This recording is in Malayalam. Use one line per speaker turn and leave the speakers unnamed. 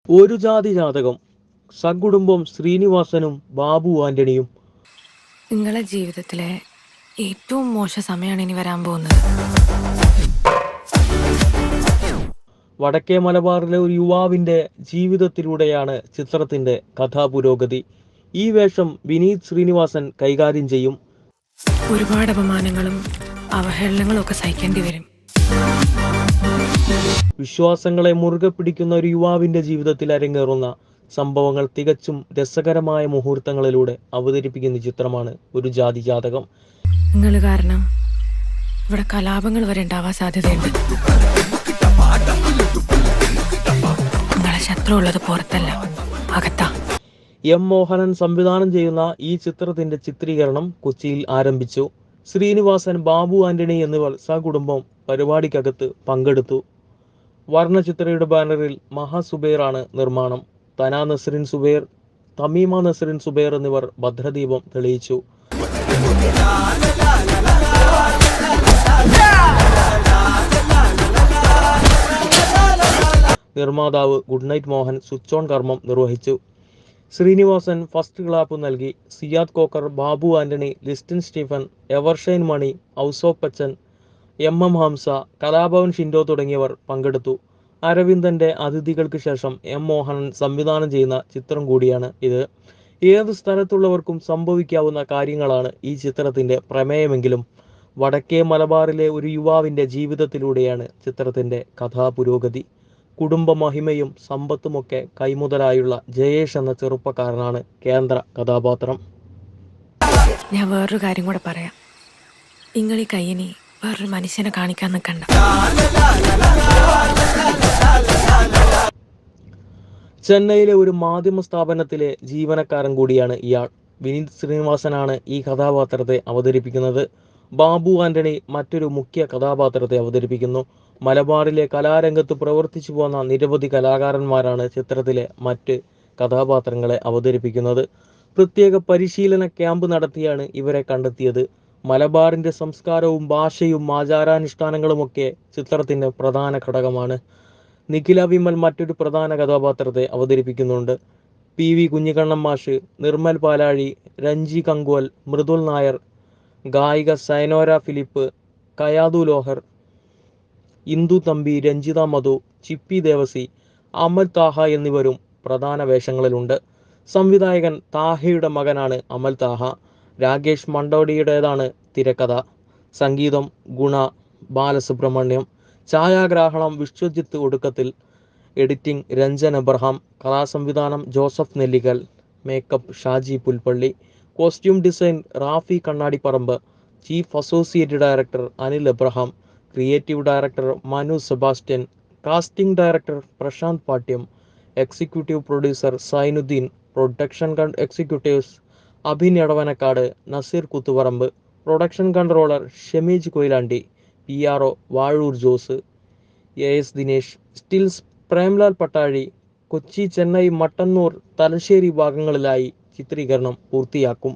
ഒരു ജാതി ജാതകം സകുടുംബം ശ്രീനിവാസനും ബാബു ആന്റണിയും.
നിങ്ങളെ ജീവിതത്തിലെ ഏറ്റവും മോശം സമയമാണ് ഇനി വരാൻ പോകുന്നത്.
വടക്കേ മലബാറിലെ ഒരു യുവാവിന്റെ ജീവിതത്തിലൂടെയാണ് ചിത്രത്തിന്റെ കഥാപുരോഗതി. ഈ വേഷം വിനീത് ശ്രീനിവാസൻ കൈകാര്യം ചെയ്യും.
ഒരുപാട് അപമാനങ്ങളും അവഹേളനങ്ങളും ഒക്കെ സഹിക്കേണ്ടി വരും.
വിശ്വാസങ്ങളെ മുറുകെ പിടിക്കുന്ന ഒരു യുവാവിന്റെ ജീവിതത്തിൽ അരങ്ങേറുന്ന സംഭവങ്ങൾ തികച്ചും രസകരമായ മുഹൂർത്തങ്ങളിലൂടെ അവതരിപ്പിക്കുന്ന ചിത്രമാണ് ഒരു ജാതി ജാതകം.
നിങ്ങൾ കാരണം ഇവിടെ കലാപങ്ങൾ വരെ ഉണ്ടാവാൻ സാധ്യതയുണ്ട്. നിങ്ങളെ ശത്രു ഉള്ളത് പുറത്തല്ല, അകത്താ.
എം മോഹനൻ സംവിധാനം ചെയ്യുന്ന ഈ ചിത്രത്തിന്റെ ചിത്രീകരണം കൊച്ചിയിൽ ആരംഭിച്ചു. ശ്രീനിവാസൻ, ബാബു ആന്റണി എന്നിവർ സകുടുംബം പരിപാടിക്കകത്ത് പങ്കെടുത്തു. വർണ്ണചിത്രയുടെ ബാനറിൽ മഹാ സുബൈറാണ് നിർമ്മാണം. തന നസ്രിൻ സുബൈർ, തമീമ നസ്രിൻ സുബൈർ എന്നിവർ ഭദ്രദീപം തെളിയിച്ചു. നിർമ്മാതാവ് good night Mohan switch on കർമ്മം നിർവഹിച്ചു. ശ്രീനിവാസൻ ഫസ്റ്റ് ക്ലാപ്പ് നൽകി. സിയാദ് കോക്കർ, ബാബു ആന്റണി, ലിസ്റ്റിൻ സ്റ്റീഫൻ, എവർഷൈൻ മണി, ഔസോഫ് പച്ചൻ, എം ഹംസ, കലാഭവൻ ഷിൻഡോ തുടങ്ങിയവർ പങ്കെടുത്തു. അരവിന്ദന്റെ അതിഥികൾക്ക് ശേഷം എം മോഹനൻ സംവിധാനം ചെയ്യുന്ന ചിത്രം കൂടിയാണ് ഇത്. ഏത് സ്ഥലത്തുള്ളവർക്കും സംഭവിക്കാവുന്ന കാര്യങ്ങളാണ് ഈ ചിത്രത്തിന്റെ പ്രമേയമെങ്കിലും വടക്കേ മലബാറിലെ ഒരു യുവാവിന്റെ ജീവിതത്തിലൂടെയാണ് ചിത്രത്തിന്റെ കഥാപുരോഗതി. കുടുംബ മഹിമയും സമ്പത്തുമൊക്കെ കൈമുതലായുള്ള ജയേഷ് എന്ന ചെറുപ്പക്കാരനാണ് കേന്ദ്ര കഥാപാത്രം.
ഞാൻ വേറൊരു കാര്യം കൂടെ പറയാം. നിങ്ങൾ ഈ കയ്യിനി വേറൊരു മനുഷ്യനെ കാണിക്കാൻ നിൽക്കണ്ട.
ചെന്നൈയിലെ ഒരു മാധ്യമ സ്ഥാപനത്തിലെ ജീവനക്കാരൻ കൂടിയാണ് ഇയാൾ. വിനീത് ശ്രീനിവാസനാണ് ഈ കഥാപാത്രത്തെ അവതരിപ്പിക്കുന്നത്. ബാബു ആന്റണി മറ്റൊരു മുഖ്യ കഥാപാത്രത്തെ അവതരിപ്പിക്കുന്നു. മലബാറിലെ കലാരംഗത്ത് പ്രവർത്തിച്ചു പോന്ന നിരവധി കലാകാരന്മാരാണ് ചിത്രത്തിലെ മറ്റ് കഥാപാത്രങ്ങളെ അവതരിപ്പിക്കുന്നത്. പ്രത്യേക പരിശീലന ക്യാമ്പ് നടത്തിയാണ് ഇവരെ കണ്ടെത്തിയത്. മലബാറിന്റെ സംസ്കാരവും ഭാഷയും ആചാരാനുഷ്ഠാനങ്ങളുമൊക്കെ ചിത്രത്തിന്റെ പ്രധാന ഘടകമാണ്. നിഖില വിമൽ മറ്റൊരു പ്രധാന കഥാപാത്രത്തെ അവതരിപ്പിക്കുന്നുണ്ട്. പി വി കുഞ്ഞിക്കണ്ണൻ മാഷ്, നിർമ്മൽ പാലാഴി, രഞ്ജി കങ്കുവൽ, മൃദുൽ നായർ, ഗായിക സൈനോര ഫിലിപ്പ്, കയാദു ലോഹർ, ഇന്ദു തമ്പി, രഞ്ജിത മധു, ചിപ്പി ദേവസി, അമൽ താഹ എന്നിവരും പ്രധാന വേഷങ്ങളിലുണ്ട്. സംവിധായകൻ താഹയുടെ മകനാണ് അമൽ താഹ. രാകേഷ് മണ്ടോടിയുടേതാണ് തിരക്കഥ. സംഗീതം ഗുണ ബാലസുബ്രഹ്മണ്യം. ഛായാഗ്രാഹണം വിശ്വജിത്ത് ഒടുക്കത്തിൽ. എഡിറ്റിംഗ് രഞ്ജൻ എബ്രഹാം. കലാസംവിധാനം Joseph Nellikkal. Makeup Shaji Pulpally. Costume design Rafi Kannadiparamba. Chief associate director Anil Abraham. Creative director Manu Sebastian. Casting director Prasanth Pattyam. Executive producer Zainuddin. Production executives Abhin Edavanakkad, Naseer Kuthuparamba. Production controller Shameej Koyilandy. PRO Vazhoor Jose. AS Dinesh. Stills Premlal Pattazhi. Kochi, Chennai, Mattannur, Thalassery ഭാഗങ്ങളിലായി ചിത്രീകരണം പൂർത്തിയാക്കും.